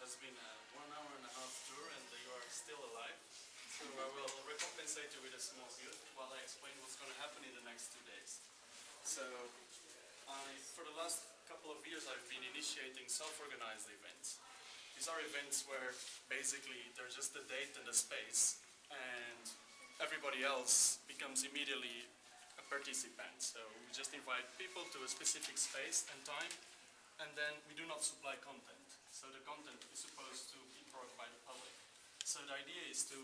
has been a 1.5 hour tour and you are still alive. So I will recompensate you with a small gift while I explain what's going to happen in the next 2 days. So for the last couple of years I've been initiating self-organized events. These are events where basically there's just a date and a space and everybody else becomes immediately a participant. So we just invite people to a specific space and time, and then we do not supply content. So the content is supposed to be brought by the public. So the idea is to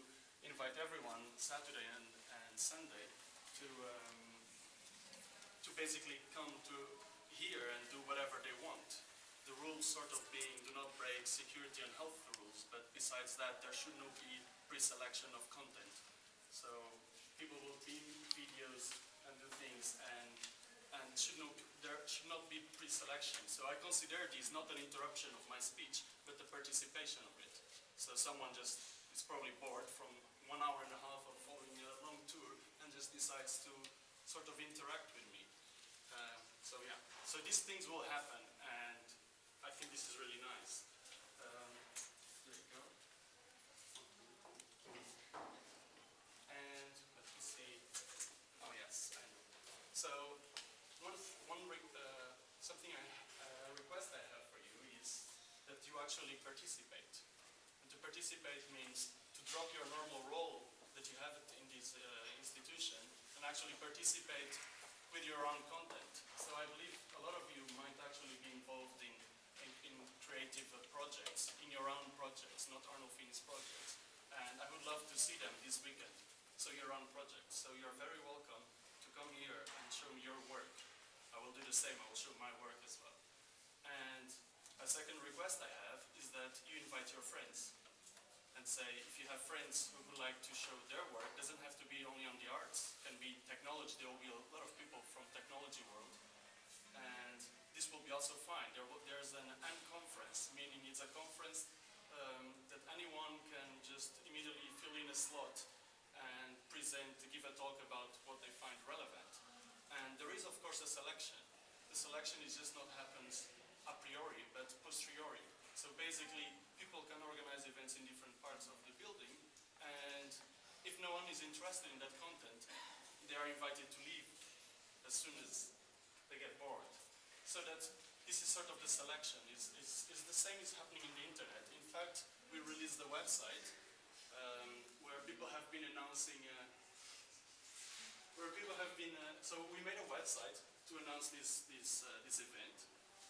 invite everyone Saturday and Sunday to basically come to here and do whatever they want. The rules sort of being do not break security and health rules, but besides that there should not be pre-selection of content. So people will beam videos and do things, and there should not be pre-selection. So I consider this not an interruption of my speech, but the participation of it. So someone just is probably bored from 1.5 hours of following a long tour and just decides to sort of interact with me. So yeah, so these things will happen, and I think this is really nice. There you go. And let me see. Oh yes, I know. So something a request I have for you is that you actually participate. And to participate means to drop your normal role that you have in this institution and actually participate with your own content. So I believe a lot of you might actually be involved in creative projects, in your own projects, not Arnulfi's projects. And I would love to see them this weekend. So your own projects. So you're very welcome to come here and show me your work. I will do the same, I will show my work as well. And a second request I have is that you invite your friends. And say, if you have friends who would like to show their work, doesn't have to be only on the arts, can be technology, there will be a lot of people from technology world. And this will be also fine. There's an unConference, meaning it's a conference that anyone can just immediately fill in a slot and give a talk about what they find relevant. And there is of course a selection. The selection is just not happens a priori, but posteriori. So basically, people can organize events in different parts of the building, and if no one is interested in that content, they are invited to leave as soon as they get bored. So that this is sort of the selection. It's the same is happening in the internet. In fact, we released a website where people have been announcing, so we made a website to announce this event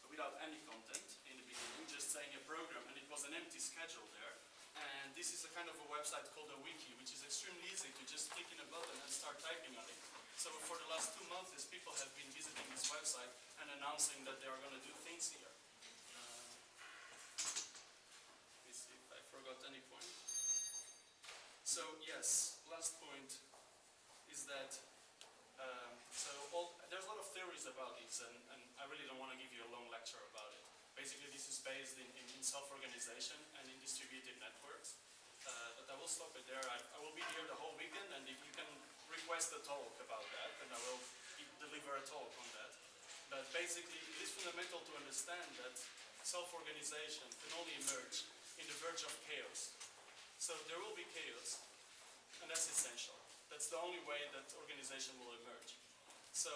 without any content in the beginning, just saying a program, and it was an empty schedule there. And this is a kind of a website called a wiki, which is extremely easy to just click in a button and start typing on it. So for the last 2 months, people have been visiting this website and announcing that they are going to do things here. Let me see if I forgot any point. So yes, last point is that there's a lot of theories about this, and I really don't want to give you a long lecture about it. Basically, this is based in self-organization and in distributed networks. But I will stop it there. I will be here the whole weekend, and if you can request a talk about that, and I will deliver a talk on that. But basically, it is fundamental to understand that self-organization can only emerge in the verge of chaos. So there will be chaos, and that's essential. That's the only way that organization will emerge. So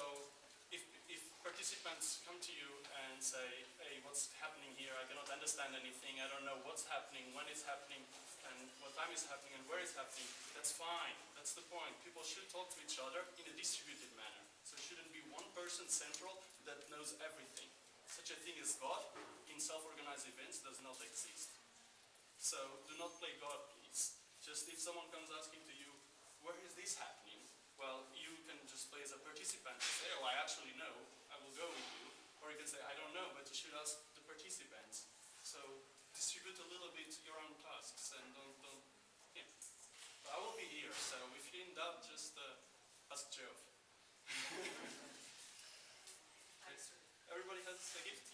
if participants come to you and say, hey, what's happening here? I cannot understand anything. I don't know what's happening, when it's happening, and what time is happening, and where it's happening. That's fine. That's the point. People should talk to each other in a distributed manner. So it shouldn't be one person central that knows everything. Such a thing as God in self-organized events does not exist. So do not play God, please. Just if someone comes asking to you, where is this happening? Well, you can just play as a participant and say, oh, I actually know, I will go with you. Or you can say, I don't know, but you should ask the participants. So distribute a little bit your own tasks and don't yeah. But I will be here, so if you're in doubt, just ask Geoff. Everybody has a gift?